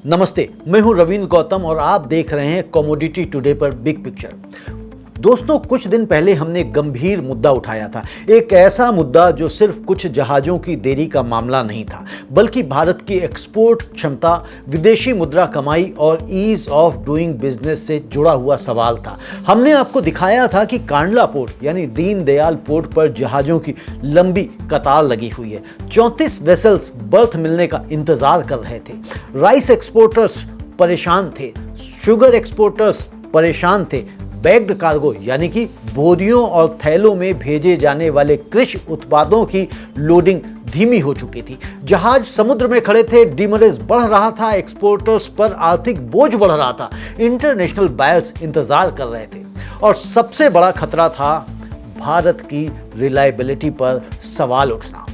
नमस्ते, मैं हूं रविंद्र गौतम और आप देख रहे हैं कमोडिटी टुडे पर बिग पिक्चर। दोस्तों, कुछ दिन पहले हमने गंभीर मुद्दा उठाया था। एक ऐसा मुद्दा जो सिर्फ कुछ जहाज़ों की देरी का मामला नहीं था, बल्कि भारत की एक्सपोर्ट क्षमता, विदेशी मुद्रा कमाई और ईज ऑफ डूइंग बिजनेस से जुड़ा हुआ सवाल था। हमने आपको दिखाया था कि कांडला पोर्ट यानी दीनदयाल पोर्ट पर जहाज़ों की लंबी कतार लगी हुई है। 34 वेसल्स बर्थ मिलने का इंतजार कर रहे थे। राइस एक्सपोर्टर्स परेशान थे, शुगर एक्सपोर्टर्स परेशान थे, बैग्ड कार्गो यानी कि बोरियों और थैलों में भेजे जाने वाले कृषि उत्पादों की लोडिंग धीमी हो चुकी थी। जहाज समुद्र में खड़े थे, डीमरेज बढ़ रहा था, एक्सपोर्टर्स पर आर्थिक बोझ बढ़ रहा था, इंटरनेशनल बायर्स इंतजार कर रहे थे और सबसे बड़ा खतरा था भारत की रिलायबिलिटी पर सवाल उठना।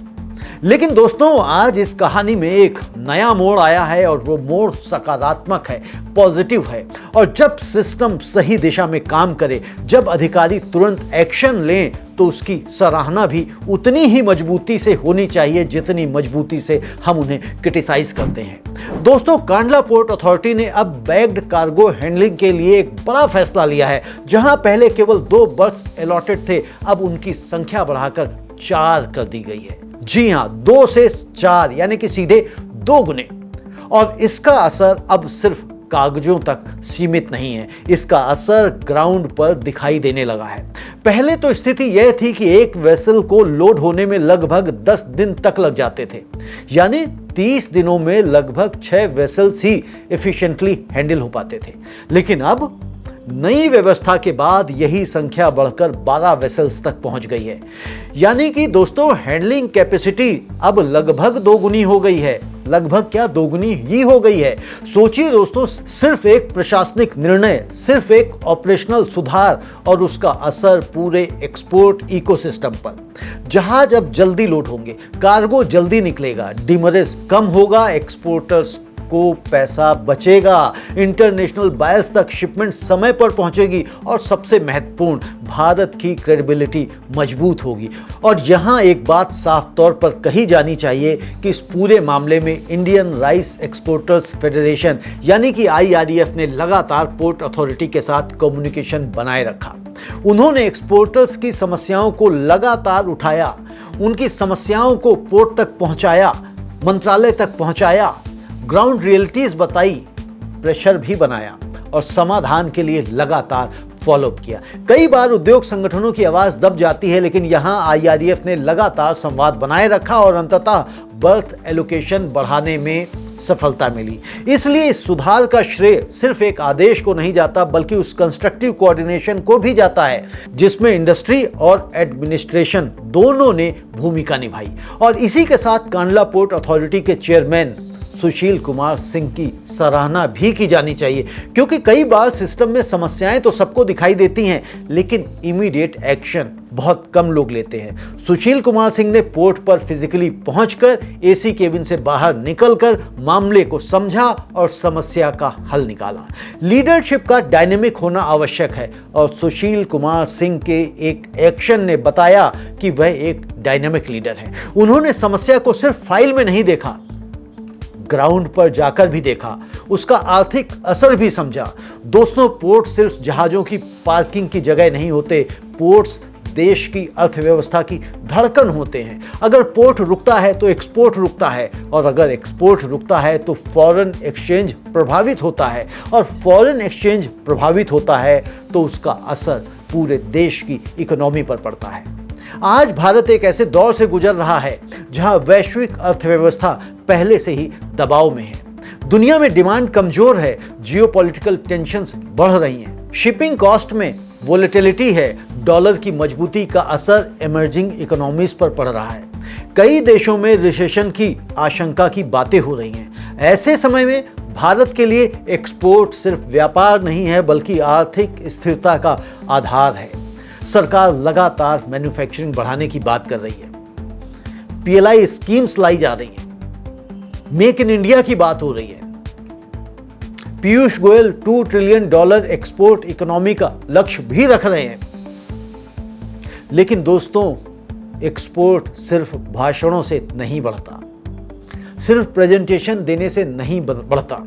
लेकिन दोस्तों, आज इस कहानी में एक नया मोड़ आया है और वो मोड़ सकारात्मक है, पॉजिटिव है। और जब सिस्टम सही दिशा में काम करे, जब अधिकारी तुरंत एक्शन लें, तो उसकी सराहना भी उतनी ही मजबूती से होनी चाहिए जितनी मजबूती से हम उन्हें क्रिटिसाइज करते हैं। दोस्तों, कांडला पोर्ट अथॉरिटी ने अब बैग्ड कार्गो हैंडलिंग के लिए एक बड़ा फैसला लिया है। जहां पहले केवल 2 बर्थ्स अलॉटेड थे, अब उनकी संख्या बढ़ाकर 4 कर दी गई है। जी हां, 2 से 4 यानी कि सीधे 2 गुने। और इसका असर अब सिर्फ कागजों तक सीमित नहीं है, इसका असर ग्राउंड पर दिखाई देने लगा है। पहले तो स्थिति यह थी कि एक वेसल को लोड होने में लगभग 10 दिन तक लग जाते थे, यानी 30 दिनों में लगभग 6 वेसल्स ही एफिशिएंटली हैंडल हो पाते थे। लेकिन अब नई व्यवस्था के बाद यही संख्या बढ़कर 12 वेसल्स तक पहुंच गई है। यानी कि दोस्तों, हैंडलिंग कैपेसिटी अब लगभग 2 गुनी हो गई है। लगभग क्या, 2 गुनी ही हो गई है। सोचिए दोस्तों, सिर्फ एक प्रशासनिक निर्णय, सिर्फ एक ऑपरेशनल सुधार और उसका असर पूरे एक्सपोर्ट इकोसिस्टम पर। जहाज अब जल्दी लोड होंगे, कार्गो जल्दी निकलेगा, डिमरेज कम होगा, एक्सपोर्टर्स को पैसा बचेगा, इंटरनेशनल बायर्स तक शिपमेंट समय पर पहुंचेगी और सबसे महत्वपूर्ण, भारत की क्रेडिबिलिटी मजबूत होगी। और यहां एक बात साफ तौर पर कही जानी चाहिए कि इस पूरे मामले में इंडियन राइस एक्सपोर्टर्स फेडरेशन यानी कि IREF ने लगातार पोर्ट अथॉरिटी के साथ कम्युनिकेशन बनाए रखा। उन्होंने एक्सपोर्टर्स की समस्याओं को लगातार उठाया, उनकी समस्याओं को पोर्ट तक पहुंचाया, मंत्रालय तक पहुंचाया, ग्राउंड रियलिटीज बताई, प्रेशर भी बनाया और समाधान के लिए लगातार फॉलोअप किया। कई बार उद्योग संगठनों की आवाज दब जाती है, लेकिन यहां IREF ने लगातार संवाद बनाए रखा और अंततः बर्थ एलोकेशन बढ़ाने में सफलता मिली। इसलिए इस सुधार का श्रेय सिर्फ एक आदेश को नहीं जाता, बल्कि उस कंस्ट्रक्टिव कोऑर्डिनेशन को भी जाता है जिसमें इंडस्ट्री और एडमिनिस्ट्रेशन दोनों ने भूमिका निभाई। और इसी के साथ कांडला पोर्ट अथॉरिटी के चेयरमैन सुशील कुमार सिंह की सराहना भी की जानी चाहिए, क्योंकि कई बार सिस्टम में समस्याएं तो सबको दिखाई देती हैं, लेकिन इमीडिएट एक्शन बहुत कम लोग लेते हैं। सुशील कुमार सिंह ने पोर्ट पर फिजिकली पहुंचकर AC केबिन से बाहर निकलकर मामले को समझा और समस्या का हल निकाला। लीडरशिप का डायनेमिक होना आवश्यक है और सुशील कुमार सिंह के एक एक्शन ने बताया कि वह एक डायनेमिक लीडर है। उन्होंने समस्या को सिर्फ फाइल में नहीं देखा, ग्राउंड पर जाकर भी देखा, उसका आर्थिक असर भी समझा। दोस्तों, पोर्ट सिर्फ जहाजों की पार्किंग की जगह नहीं होते, पोर्ट्स देश की अर्थव्यवस्था की धड़कन होते हैं। अगर पोर्ट रुकता है तो एक्सपोर्ट रुकता है, और अगर एक्सपोर्ट रुकता है तो फॉरेन एक्सचेंज प्रभावित होता है, और फॉरेन एक्सचेंज प्रभावित होता है तो उसका असर पूरे देश की इकोनॉमी पर पड़ता है। आज भारत एक ऐसे दौर से गुजर रहा है जहां वैश्विक अर्थव्यवस्था पहले से ही दबाव में है। दुनिया में डिमांड कमजोर है, जियोपॉलिटिकल टेंशन्स बढ़ रही हैं, शिपिंग कॉस्ट में वोलेटिलिटी है, डॉलर की मजबूती का असर इमर्जिंग इकोनॉमीज पर पड़ रहा है, कई देशों में रिसेशन की आशंका की बातें हो रही हैं। ऐसे समय में भारत के लिए एक्सपोर्ट सिर्फ व्यापार नहीं है, बल्कि आर्थिक स्थिरता का आधार है। सरकार लगातार मैन्युफैक्चरिंग बढ़ाने की बात कर रही है, PLI स्कीम्स लाई जा रही हैं, मेक इन इंडिया की बात हो रही है। Piyush Goyal $2 trillion export economy का लक्ष्य भी रख रहे हैं। लेकिन दोस्तों, एक्सपोर्ट सिर्फ भाषणों से नहीं बढ़ता, सिर्फ प्रेजेंटेशन देने से नहीं बढ़ता।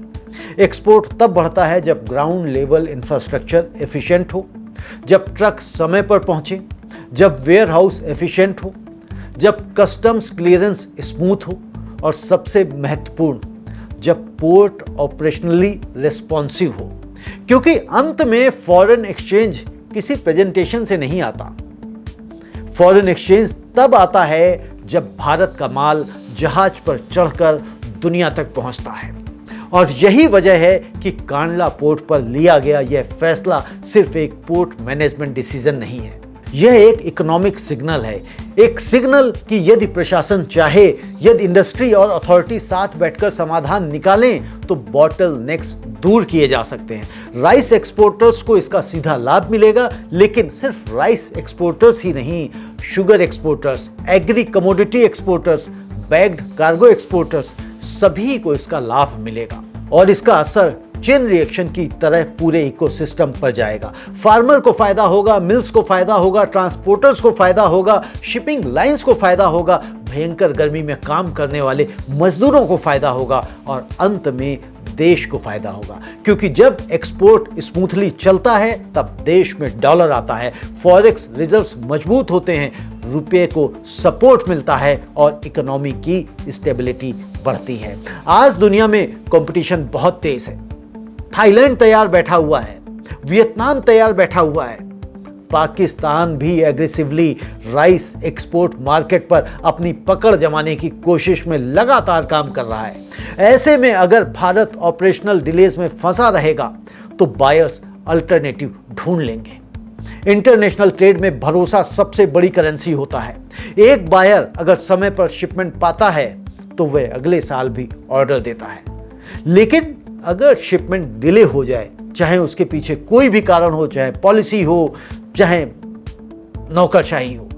एक्सपोर्ट तब बढ़ता है जब ग्राउंड लेवल इंफ्रास्ट्रक्चर एफिशिएंट हो, जब ट्रक समय पर पहुंचे, जब वेयर हाउस एफिशिएंट हो, जब कस्टम्स क्लियरेंस स्मूथ हो और सबसे महत्वपूर्ण जब पोर्ट ऑपरेशनली रिस्पॉन्सिव हो। क्योंकि अंत में फॉरेन एक्सचेंज किसी प्रेजेंटेशन से नहीं आता। फॉरेन एक्सचेंज तब आता है जब भारत का माल जहाज पर चढ़कर दुनिया तक पहुंचता है। और यही वजह है कि कांडला पोर्ट पर लिया गया यह फैसला सिर्फ एक पोर्ट मैनेजमेंट डिसीजन नहीं है, यह एक इकोनॉमिक सिग्नल है। एक सिग्नल कि यदि प्रशासन चाहे, यदि इंडस्ट्री और अथॉरिटी साथ बैठकर समाधान निकालें तो बॉटल नेक्स दूर किए जा सकते हैं। राइस एक्सपोर्टर्स को इसका सीधा लाभ मिलेगा, लेकिन सिर्फ राइस एक्सपोर्टर्स ही नहीं, sugar exporters, agree commodity exporters, bagged cargo exporters, सभी को इसका लाभ मिलेगा और इसका असर चेन रिएक्शन की तरह पूरे इकोसिस्टम पर जाएगा। फार्मर को फायदा होगा, मिल्स को फायदा होगा, ट्रांसपोर्टर्स को फायदा होगा, शिपिंग लाइंस को फायदा होगा, भयंकर गर्मी में काम करने वाले मजदूरों को फायदा होगा और अंत में देश को फायदा होगा। क्योंकि जब एक्सपोर्ट स्मूथली चलता है तब देश में डॉलर आता है, फॉरेक्स रिजर्व्स मजबूत होते हैं, रुपये को सपोर्ट मिलता है और इकोनॉमी की स्टेबिलिटी बढ़ती है। आज दुनिया में कंपटीशन बहुत तेज है। थाईलैंड तैयार बैठा हुआ है, वियतनाम तैयार बैठा हुआ है, पाकिस्तान भी एग्रेसिवली राइस एक्सपोर्ट मार्केट पर अपनी पकड़ जमाने की कोशिश में लगातार काम कर रहा है। ऐसे में अगर भारत ऑपरेशनल डिलेज में फंसा रहेगा तो बायर्स अल्टरनेटिव ढूंढ लेंगे। इंटरनेशनल ट्रेड में भरोसा सबसे बड़ी करेंसी होता है। एक बायर अगर समय पर शिपमेंट पाता है तो वह अगले साल भी ऑर्डर देता है, लेकिन अगर शिपमेंट डिले हो जाए, चाहे उसके पीछे कोई भी कारण हो, चाहे पॉलिसी हो, चाहे नौकरशाही हो,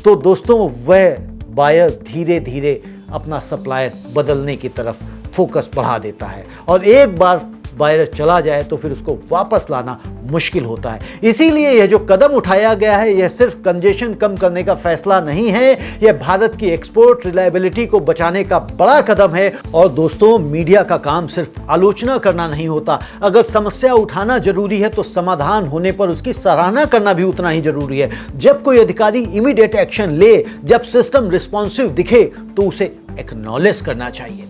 तो दोस्तों वह बायर धीरे धीरे अपना सप्लायर बदलने की तरफ फोकस बढ़ा देता है और एक बार बायर चला जाए तो फिर उसको वापस लाना मुश्किल होता है। इसीलिए यह जो कदम उठाया गया है यह सिर्फ कंजेशन कम करने का फैसला नहीं है, यह भारत की एक्सपोर्ट रिलायबिलिटी को बचाने का बड़ा कदम है। और दोस्तों, मीडिया का काम सिर्फ आलोचना करना नहीं होता। अगर समस्या उठाना जरूरी है तो समाधान होने पर उसकी सराहना करना भी उतना ही जरूरी है। जब कोई अधिकारी इमीडिएट एक्शन ले, जब सिस्टम रिस्पॉन्सिव दिखे तो उसे एक्नॉलेज करना चाहिए।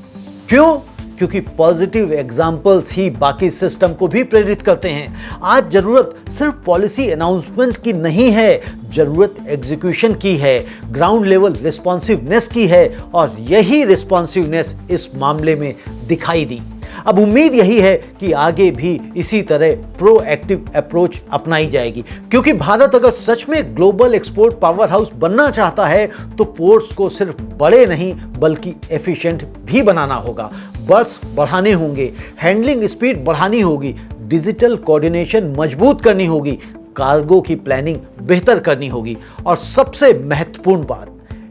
क्यों? क्योंकि पॉजिटिव एग्जाम्पल्स ही बाकी सिस्टम को भी प्रेरित करते हैं। आज जरूरत सिर्फ पॉलिसी अनाउंसमेंट की नहीं है, जरूरत एग्जीक्यूशन की है, ग्राउंड लेवल रिस्पॉन्सिवनेस की है और यही रिस्पॉन्सिवनेस इस मामले में दिखाई दी। अब उम्मीद यही है कि आगे भी इसी तरह प्रोएक्टिव अप्रोच अपनाई जाएगी, क्योंकि भारत अगर सच में ग्लोबल एक्सपोर्ट पावर हाउस बनना चाहता है तो पोर्ट्स को सिर्फ बड़े नहीं बल्कि एफिशिएंट भी बनाना होगा। बर्थ्स बढ़ाने होंगे, हैंडलिंग स्पीड बढ़ानी होगी, डिजिटल कोऑर्डिनेशन मजबूत करनी होगी, कार्गो की प्लानिंग बेहतर करनी होगी और सबसे महत्वपूर्ण बात,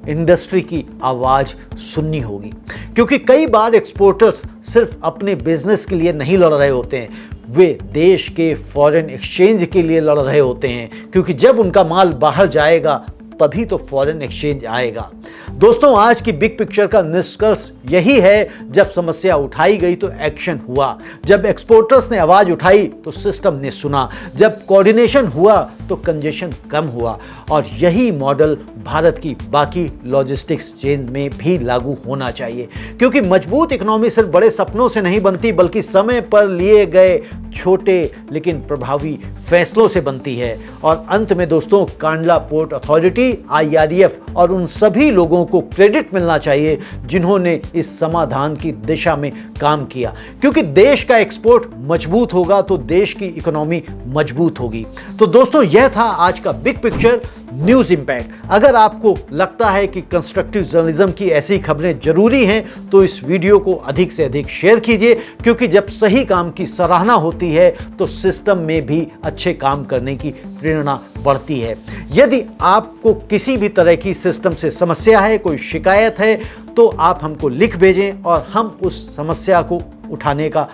इंडस्ट्री की आवाज सुननी होगी। क्योंकि कई बार एक्सपोर्टर्स सिर्फ अपने बिजनेस के लिए नहीं लड़ रहे होते हैं, वे देश के फॉरेन एक्सचेंज के लिए लड़ रहे होते हैं, क्योंकि जब उनका माल बाहर जाएगा तभी तो फॉरेन एक्सचेंज आएगा। दोस्तों, आज की बिग पिक्चर का निष्कर्ष यही है, जब समस्या उठाई गई तो एक्शन हुआ, जब एक्सपोर्टर्स ने आवाज उठाई तो सिस्टम ने सुना, जब कोऑर्डिनेशन हुआ तो कंजेशन कम हुआ और यही मॉडल भारत की बाकी लॉजिस्टिक्स चेन में भी लागू होना चाहिए। क्योंकि मजबूत इकोनॉमी सिर्फ बड़े सपनों से नहीं बनती बल्कि समय पर लिए गए छोटे लेकिन प्रभावी फैसलों से बनती है। और अंत में दोस्तों, कांडला पोर्ट अथॉरिटी, IREF और उन सभी लोगों को क्रेडिट मिलना चाहिए जिन्होंने इस समाधान की दिशा में काम किया। क्योंकि देश का एक्सपोर्ट मजबूत होगा तो देश की इकोनॉमी मजबूत होगी। तो दोस्तों, यह था आज का बिग पिक्चर न्यूज़ इम्पैक्ट। अगर आपको लगता है कि कंस्ट्रक्टिव जर्नलिज्म की ऐसी खबरें जरूरी हैं तो इस वीडियो को अधिक से अधिक शेयर कीजिए, क्योंकि जब सही काम की सराहना होती है तो सिस्टम में भी अच्छे काम करने की प्रेरणा बढ़ती है। यदि आपको किसी भी तरह की सिस्टम से समस्या है, कोई शिकायत है, तो आप हमको लिख भेजें और हम उस समस्या को उठाने का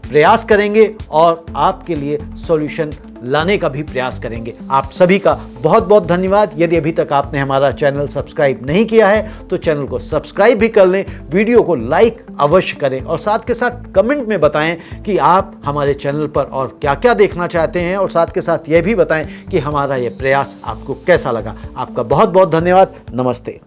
प्रयास करेंगे और आपके लिए सॉल्यूशन लाने का भी प्रयास करेंगे। आप सभी का बहुत बहुत धन्यवाद। यदि अभी तक आपने हमारा चैनल सब्सक्राइब नहीं किया है तो चैनल को सब्सक्राइब भी कर लें, वीडियो को लाइक अवश्य करें और साथ के साथ कमेंट में बताएं कि आप हमारे चैनल पर और क्या क्या देखना चाहते हैं, और साथ के साथ यह भी बताएं कि हमारा ये प्रयास आपको कैसा लगा। आपका बहुत बहुत धन्यवाद। नमस्ते।